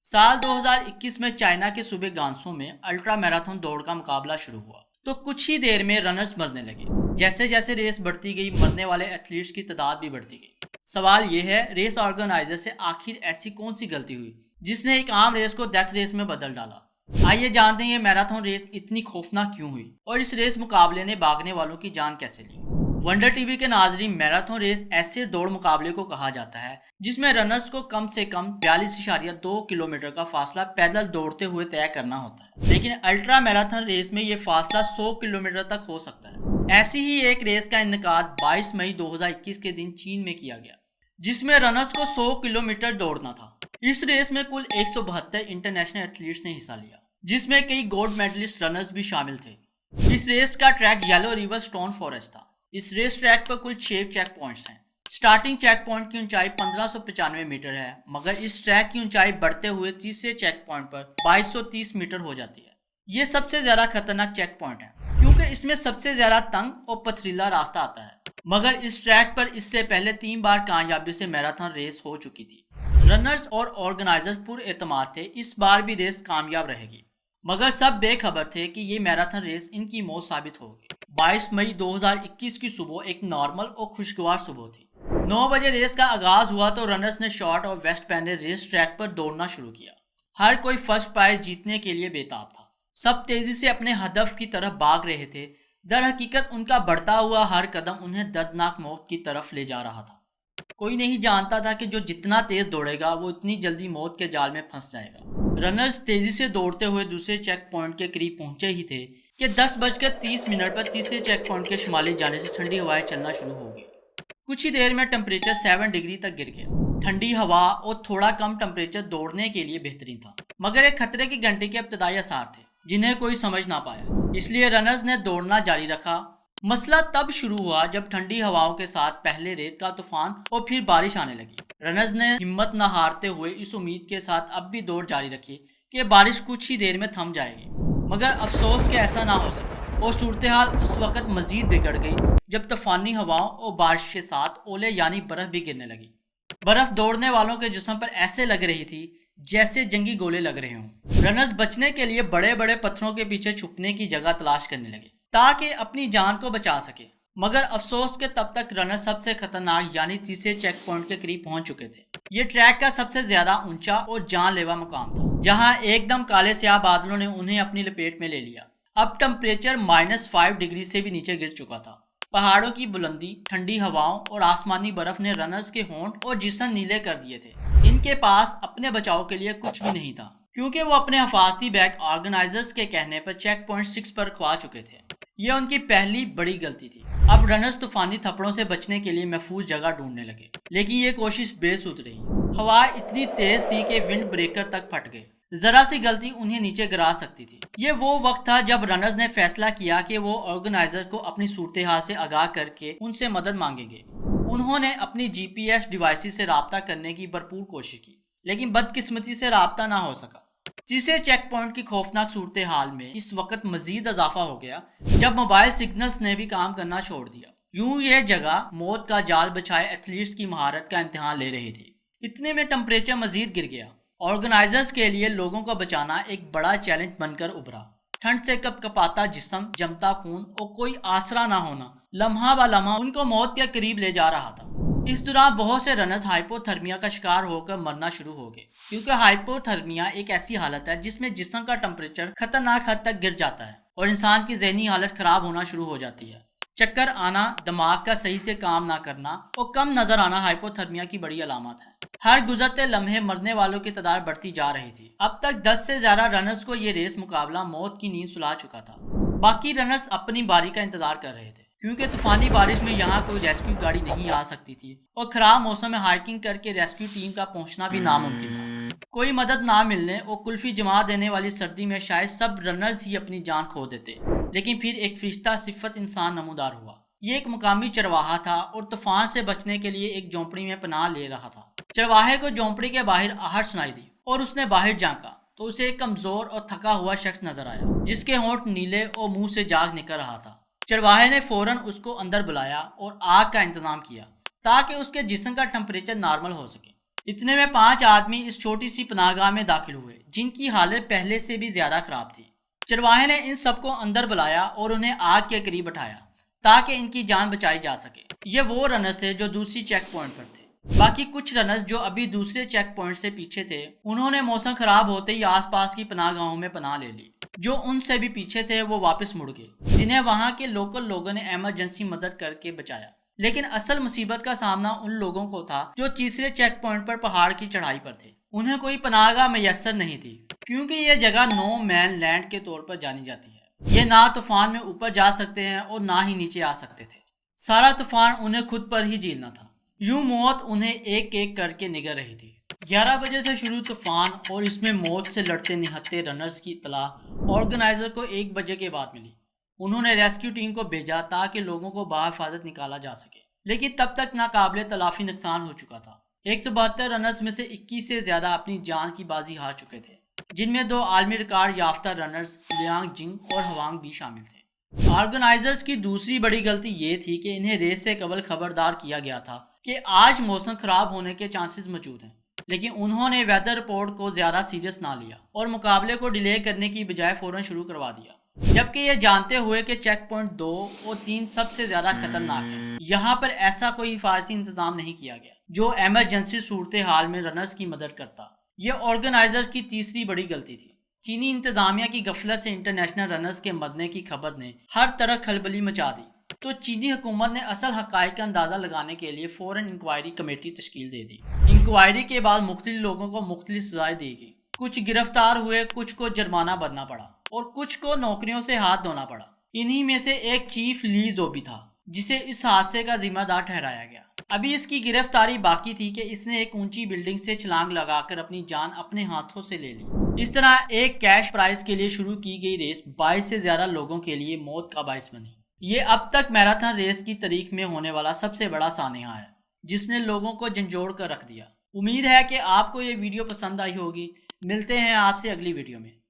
साल 2021 में चाइना के सूबे गांसू में अल्ट्रा मैराथन दौड़ का मुकाबला शुरू हुआ तो कुछ ही देर में रनर्स मरने लगे। जैसे जैसे रेस बढ़ती गई मरने वाले एथलीट्स की तादाद भी बढ़ती गई। सवाल ये है, रेस ऑर्गेनाइजर से आखिर ऐसी कौन सी गलती हुई जिसने एक आम रेस को डेथ रेस में बदल डाला। आइए जानते हैं ये मैराथन रेस इतनी खौफनाक क्यों हुई और इस रेस मुकाबले ने भागने वालों की जान कैसे ली। वंडर टीवी के नाजरीन, मैराथन रेस ऐसे दौड़ मुकाबले को कहा जाता है जिसमें रनर्स को कम से कम 42.2 किलोमीटर का फासला पैदल दौड़ते हुए तय करना होता है, लेकिन अल्ट्रा मैराथन रेस में ये फासला 100 किलोमीटर तक हो सकता है। ऐसी ही एक रेस का इनेकाद 22 मई 2021 के दिन चीन में किया गया, जिसमें रनर्स को 100 किलोमीटर दौड़ना था। इस रेस में कुल 172 इंटरनेशनल एथलीट्स ने हिस्सा लिया, जिसमें कई गोल्ड मेडलिस्ट रनर्स भी शामिल थे। इस रेस का track yellow river stone forest था। इस रेस ट्रैक पर कुल 6 चेक पॉइंट्स हैं। स्टार्टिंग चेक पॉइंट की ऊंचाई 1595 मीटर है, मगर इस ट्रैक की ऊंचाई बढ़ते हुए तीसरे चेक पॉइंट पर 2230 मीटर हो जाती है। ये सबसे ज्यादा खतरनाक चेक पॉइंट है क्योंकि इसमें सबसे ज्यादा तंग और पथरीला रास्ता आता है। मगर इस ट्रैक पर इससे पहले 3 बार कामयाबी से मैराथन रेस हो चुकी थी। रनर्स और ऑर्गेनाइजर्स पूरे एतमाद थे इस बार भी रेस कामयाब रहेगी, मगर सब बेखबर थे कि ये मैराथन रेस इनकी मौत साबित होगी। 22 मई 2021 की सुबह एक नॉर्मल और खुशगवार सुबह थी। 9 बजे रेस का आगाज हुआ तो रनर्स ने शॉर्ट और वेस्ट पहने रेस ट्रैक पर दौड़ना शुरू किया। हर कोई फर्स्ट प्राइज जीतने के लिए बेताब था। सब तेजी से अपने हदफ की तरफ भाग रहे थे। दर हकीकत उनका बढ़ता हुआ हर कदम उन्हें दर्दनाक मौत की तरफ ले जा रहा था। कोई नहीं जानता था कि जो जितना तेज दौड़ेगा वो इतनी जल्दी मौत के जाल में फंस जाएगा। रनर्स तेजी से दौड़ते हुए दूसरे चेक पॉइंट के करीब पहुंचे ही थे कि 10:30 पर तीसरे चेक पॉइंट के शुमाली जाने से ठंडी हवाएं चलना शुरू हो गई। कुछ ही देर में टेम्परेचर 7 डिग्री तक गिर गया। ठंडी हवा और थोड़ा कम टेम्परेचर दौड़ने के लिए बेहतरीन था, मगर एक खतरे की घंटे के इब्तदाई आसार थे जिन्हें कोई समझ ना पाया। इसलिए रनर्स ने दौड़ना जारी रखा। मसला तब शुरू हुआ जब ठंडी हवाओं के साथ पहले रेत का तूफान और फिर बारिश आने लगी। रनर्स ने हिम्मत न हारते हुए इस उम्मीद के साथ अब भी दौड़ जारी रखी कि बारिश कुछ ही देर में थम जाएगी, मगर अफसोस कि ऐसा ना हो सका और सूरत हाल उस वक्त मजीद बिगड़ गई जब तूफानी हवाओं और बारिश के साथ ओले यानी बर्फ भी गिरने लगी। बर्फ दौड़ने वालों के जिस्म पर ऐसे लग रही थी जैसे जंगी गोले लग रहे हों। रनर्स बचने के लिए बड़े बड़े पत्थरों के पीछे छुपने की जगह तलाश करने लगे ताकि अपनी जान को बचा सके, मगर अफसोस के तब तक रनर्स सबसे खतरनाक यानी तीसरे चेक पॉइंट के करीब पहुंच चुके थे। ये ट्रैक का सबसे ज्यादा ऊंचा और जानलेवा मुकाम था, जहां एकदम काले स्याह बादलों ने उन्हें अपनी लपेट में ले लिया। अब टेम्परेचर -5 डिग्री से भी नीचे गिर चुका था। पहाड़ों की बुलंदी, ठंडी हवाओं और आसमानी बर्फ ने रनर्स के होंठ और जिस्म नीले कर दिए थे। इनके पास अपने बचाव के लिए कुछ भी नहीं था क्योंकि वो अपने हिफाजती बैग ऑर्गेनाइजर्स के कहने पर चेक पॉइंट 6 पर खवा चुके थे। यह उनकी पहली बड़ी गलती थी। अब रनर्स तूफानी थप्पड़ों से बचने के लिए महफूज जगह ढूंढने लगे, लेकिन ये कोशिश बेसुध रही। हवा इतनी तेज थी कि विंड ब्रेकर तक फट गए। जरा सी गलती उन्हें नीचे गिरा सकती थी। ये वो वक्त था जब रनर्स ने फैसला किया कि वो ऑर्गेनाइजर को अपनी सूरत हाल से आगाह करके उनसे मदद मांगेंगे। उन्होंने अपनी GPS डिवाइसेस से राब्ता करने की भरपूर कोशिश की, लेकिन बदकिस्मती से राब्ता ना हो सका। तीसरे चेक पॉइंट की खौफनाक सूरत हाल में इस वक्त मजीद इजाफा हो गया जब मोबाइल सिग्नल्स ने भी काम करना छोड़ दिया। यूं यह जगह मौत का जाल बिछाए एथलीट्स की महारत का इम्तिहान ले रही थी। इतने में टेम्परेचर मजीद गिर गया। ऑर्गेनाइजर्स के लिए लोगों को बचाना एक बड़ा चैलेंज बनकर उभरा। ठंड से कपकपाता जिस्म, जमता खून और कोई आसरा ना होना लम्हा ब लम्हा उनको मौत के करीब ले जा रहा था। इस दौरान बहुत से रनर्स हाइपोथर्मिया का शिकार होकर मरना शुरू हो गए, क्योंकि हाइपोथर्मिया एक ऐसी हालत है जिसमें जिस्म का टेम्परेचर खतरनाक हद तक गिर जाता है और इंसान की ज़हनी हालत खराब होना शुरू हो जाती है। चक्कर आना, दिमाग का सही से काम ना करना और कम नजर आना हाइपोथर्मिया की बड़ी अलामत है। हर गुजरते लम्हे मरने वालों की तादाद बढ़ती जा रही थी। अब तक 10 से ज्यादा रनर्स को ये रेस मुकाबला मौत की नींद सुला चुका था। बाकी रनर्स अपनी बारी का इंतजार कर रहे थे क्योंकि तूफानी बारिश में यहाँ कोई रेस्क्यू गाड़ी नहीं आ सकती थी और खराब मौसम में हाइकिंग करके रेस्क्यू टीम का पहुंचना भी नामुमकिन था। कोई मदद ना मिलने और कुल्फी जमा देने वाली सर्दी में शायद सब रनर्स ही अपनी जान खो देते, लेकिन फिर एक फरिश्ता सिफत इंसान नमूदार हुआ। ये एक मुकामी चरवाहा था और तूफान से बचने के लिए एक झोंपड़ी में पनाह ले रहा था। चरवाहे को झोंपड़ी के बाहर आहट सुनाई दी और उसने बाहर झांका तो उसे एक कमजोर और थका हुआ शख्स नजर आया जिसके होंठ नीले और मुंह से जाग निकल रहा था। चरवाहे ने फौरन उसको अंदर बुलाया और आग का इंतजाम किया ताकि उसके जिस्म का टेम्परेचर नॉर्मल हो सके। اتنے میں 5 آدمی اس چھوٹی سی پناہ گاہ میں داخل ہوئے جن کی حالت پہلے سے بھی زیادہ خراب تھی۔ چرواہے نے ان سب کو اندر بلایا اور انہیں آگ کے قریب بٹھایا تاکہ ان کی جان بچائی جا سکے۔ یہ وہ رنرز تھے جو دوسری چیک پوائنٹ پر تھے۔ باقی کچھ رنرز جو ابھی دوسرے چیک پوائنٹ سے پیچھے تھے انہوں نے موسم خراب ہوتے ہی آس پاس کی پناہ گاہوں میں پناہ لے لی۔ جو ان سے بھی پیچھے تھے وہ واپس مڑ گئے جنہیں وہاں کے لوکل لوگوں نے ایمرجنسی مدد کر کے بچایا۔ لیکن اصل مصیبت کا سامنا ان لوگوں کو تھا جو تیسرے چیک پوائنٹ پر پہاڑ کی چڑھائی پر تھے۔ انہیں کوئی پناہ گاہ میسر نہیں تھی کیونکہ یہ جگہ نو مین لینڈ کے طور پر جانی جاتی ہے۔ یہ نہ طوفان میں اوپر جا سکتے ہیں اور نہ ہی نیچے آ سکتے تھے۔ سارا طوفان انہیں خود پر ہی جھیلنا تھا۔ یوں موت انہیں ایک ایک کر کے نگر رہی تھی۔ 11 بجے سے شروع طوفان اور اس میں موت سے لڑتے نہتے رنرز کی اطلاع آرگنائزر کو 1 بجے کے بعد ملی۔ انہوں نے ریسکیو ٹیم کو بھیجا تاکہ لوگوں کو بحفاظت نکالا جا سکے، لیکن تب تک ناقابل تلافی نقصان ہو چکا تھا۔ 172 رنرز میں سے 21 سے زیادہ اپنی جان کی بازی ہار چکے تھے، جن میں 2 عالمی ریکارڈ یافتہ رنرز لیانگ جنگ اور ہوانگ بھی شامل تھے۔ آرگنائزرز کی دوسری بڑی غلطی یہ تھی کہ انہیں ریس سے قبل خبردار کیا گیا تھا کہ آج موسم خراب ہونے کے چانسز موجود ہیں، لیکن انہوں نے ویدر رپورٹ کو زیادہ سیریس نہ لیا اور مقابلے کو ڈیلے کرنے کی بجائے فوراً شروع کروا دیا، جبکہ یہ جانتے ہوئے کہ چیک پوائنٹ 2 اور 3 سب سے زیادہ خطرناک ہے۔ یہاں پر ایسا کوئی حفاظتی انتظام نہیں کیا گیا جو ایمرجنسی صورتحال میں رنرز کی مدد کرتا۔ یہ آرگنائزرز کی تیسری بڑی غلطی تھی۔ چینی انتظامیہ کی غفلت سے انٹرنیشنل رنرز کے مرنے کی خبر نے ہر طرح کھلبلی مچا دی، تو چینی حکومت نے اصل حقائق کا اندازہ لگانے کے لیے فوراً انکوائری کمیٹی تشکیل دے دی۔ انکوائری کے بعد مختلف لوگوں کو مختلف سزائیں دی گئی۔ کچھ گرفتار ہوئے، کچھ کو جرمانہ بھرنا پڑا اور کچھ کو نوکریوں سے ہاتھ دھونا پڑا۔ انہی میں سے ایک چیف لی زوبی تھا جسے اس حادثے کا ذمہ دار ٹھہرایا گیا۔ ابھی اس کی گرفتاری باقی تھی کہ اس نے ایک اونچی بلڈنگ سے چھلانگ لگا کر اپنی جان اپنے ہاتھوں سے لے لی۔ اس طرح ایک کیش پرائز کے لیے شروع کی گئی ریس 22 سے زیادہ لوگوں کے لیے موت کا باعث بنی۔ یہ اب تک میراتھن ریس کی تاریخ میں ہونے والا سب سے بڑا سانحہ ہے جس نے لوگوں کو جھنجھوڑ کر رکھ دیا۔ امید ہے کہ آپ کو یہ ویڈیو پسند آئی ہوگی۔ ملتے ہیں آپ سے اگلی ویڈیو میں۔